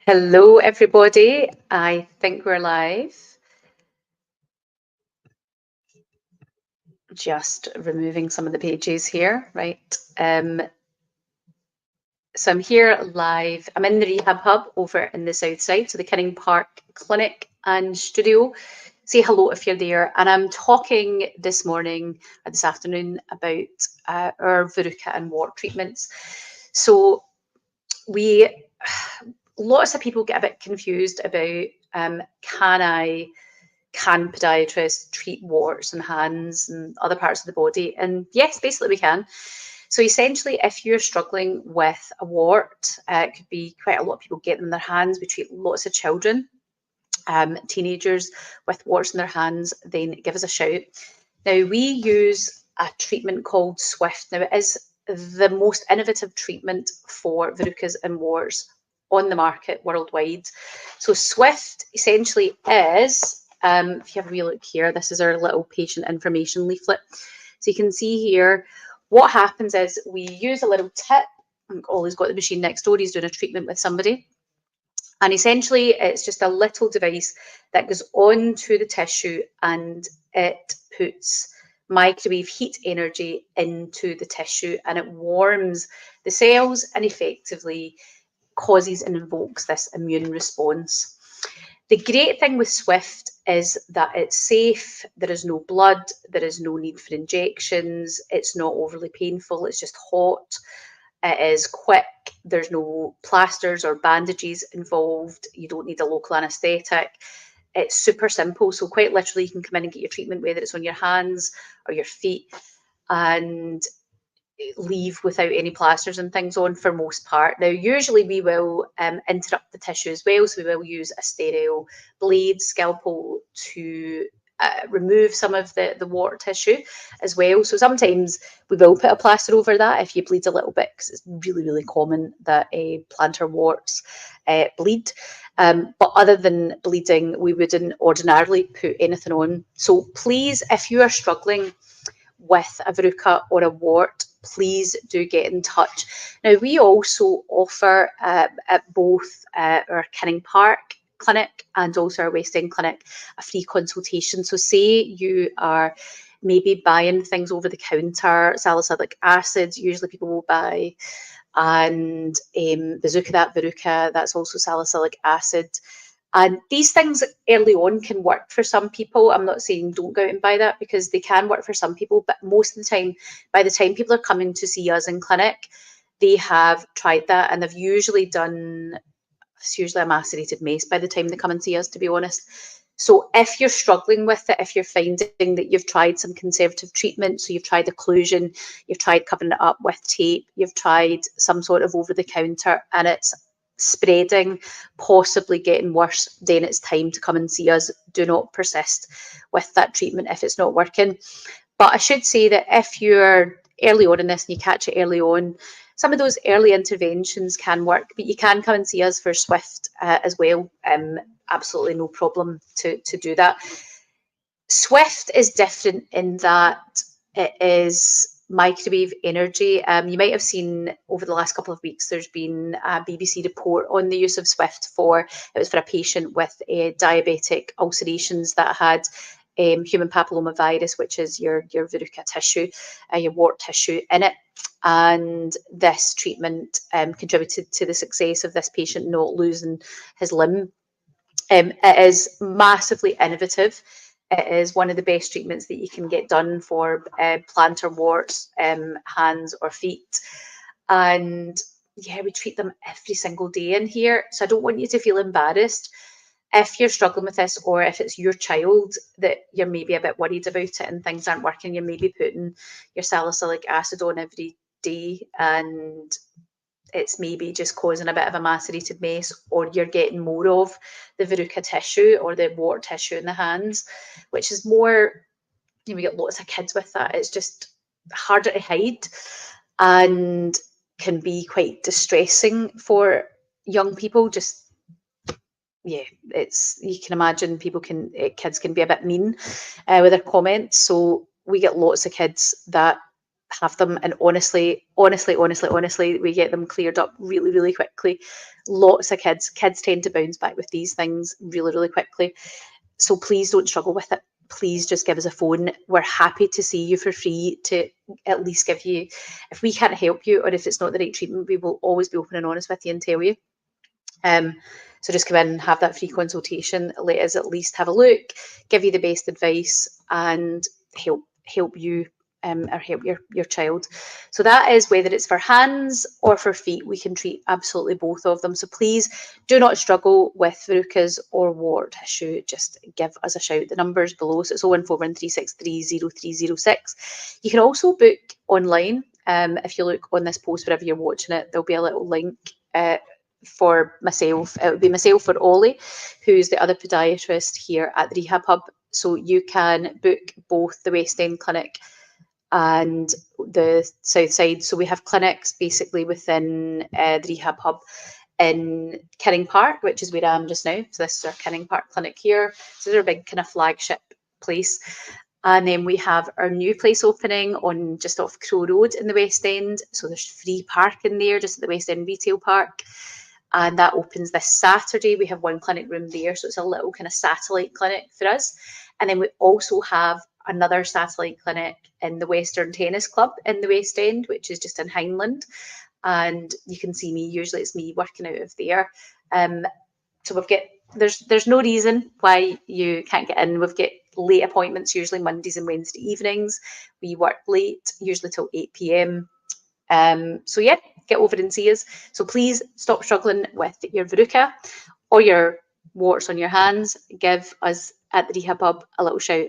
Hello, everybody. I think we're live. Just removing some of the pages here, right? So I'm here live. I'm in the Rehab Hub over in the South Side, so the Kinning Park Clinic and Studio. Say hello if you're there. And I'm talking this morning or this afternoon about our Verruca and wart treatments. So lots of people get a bit confused about can podiatrists treat warts and hands and other parts of the body? And yes, basically we can. So essentially, if you're struggling with a wart, it could be quite a lot of people get them in their hands. We treat lots of children, teenagers with warts in their hands, then give us a shout. Now, we use a treatment called Swift. Now, it is the most innovative treatment for verrucas and warts on the market worldwide. So Swift essentially is, if you have a wee look here, this is our little patient information leaflet. So you can see here, what happens is we use a little tip. Ollie's got the machine next door, he's doing a treatment with somebody. And essentially, it's just a little device that goes onto the tissue and it puts microwave heat energy into the tissue and it warms the cells and effectively causes and invokes this immune response. The great thing with Swift is that it's safe, there is no blood, there is no need for injections, it's not overly painful, it's just hot. It is quick, there's no plasters or bandages involved, you don't need a local anaesthetic. It's super simple, so quite literally you can come in and get your treatment, whether it's on your hands or your feet, and leave without any plasters and things on for most part. Now, usually we will interrupt the tissue as well, so we will use a sterile blade, scalpel to remove some of the wart tissue as well. So sometimes we will put a plaster over that if you bleed a little bit, because it's really, really common that plantar warts bleed. But other than bleeding, we wouldn't ordinarily put anything on. So please, if you are struggling with a verruca or a wart, please do get in touch. Now, we also offer at both our Kinning Park clinic and also our West End clinic a free consultation. So say you are maybe buying things over the counter, salicylic acid, usually people will buy, and Verruca, that's also salicylic acid. And these things early on can work for some people. I'm not saying don't go out and buy that, because they can work for some people, but most of the time, by the time people are coming to see us in clinic, they have tried that and they've usually done, it's usually a macerated mace by the time they come and see us, to be honest. So if you're struggling with it, if you're finding that you've tried some conservative treatment, so you've tried occlusion, you've tried covering it up with tape, you've tried some sort of over the counter and it's spreading, possibly getting worse, then it's time to come and see us. Do not persist with that treatment if it's not working. But I should say that if you're early on in this and you catch it early on, some of those early interventions can work, but you can come and see us for Swift as well. Absolutely no problem to do that. Swift is different in that it is microwave energy. You might have seen over the last couple of weeks, there's been a BBC report on the use of Swift it was for a patient with diabetic ulcerations that had human papillomavirus, which is your verruca tissue, your wart tissue in it. And this treatment contributed to the success of this patient not losing his limb. It is massively innovative. It is one of the best treatments that you can get done for plantar warts, hands or feet. And yeah, we treat them every single day in here. So I don't want you to feel embarrassed if you're struggling with this, or if it's your child that you're maybe a bit worried about it and things aren't working. You're maybe putting your salicylic acid on every day and it's maybe just causing a bit of a macerated mace, or you're getting more of the verruca tissue or the wart tissue in the hands, which is more, we get lots of kids with that. It's just harder to hide and can be quite distressing for young people. Just, yeah, you can imagine kids can be a bit mean with their comments. So we get lots of kids that have them, and honestly, we get them cleared up really, really quickly. Lots of kids tend to bounce back with these things really, really quickly. So please don't struggle with it. Please just give us a phone. We're happy to see you for free, to at least give you, if we can't help you or if it's not the right treatment, we will always be open and honest with you and tell you. So just come in and have that free consultation. Let us at least have a look, give you the best advice, and help you or help your child. So that is whether it's for hands or for feet. We can treat absolutely both of them. So please do not struggle with verrucas or wart issue. Just give us a shout. The number's below. So it's 01413630306. You can also book online. If you look on this post wherever you're watching it, there'll be a little link for myself. It would be myself or Ollie, who's the other podiatrist here at the Rehab Hub. So you can book both the West End clinic and the South Side. So we have clinics basically within the Rehab Hub in Kinning Park, which is where I am just now. So this is our Kinning Park clinic here. So they're a big kind of flagship place. And then we have our new place opening on just off Crow Road in the West End. So there's free parking there just at the West End Retail Park. And that opens this Saturday. We have one clinic room there, so it's a little kind of satellite clinic for us. And then we also have another satellite clinic in the Western Tennis Club in the West End, which is just in Hindland. And you can see me, usually it's me working out of there. So we've got, there's no reason why you can't get in. We've got late appointments, usually Mondays and Wednesday evenings. We work late, usually till 8 p.m. So yeah, get over and see us. So please stop struggling with your verruca or your warts on your hands. Give us at the Rehab Hub a little shout.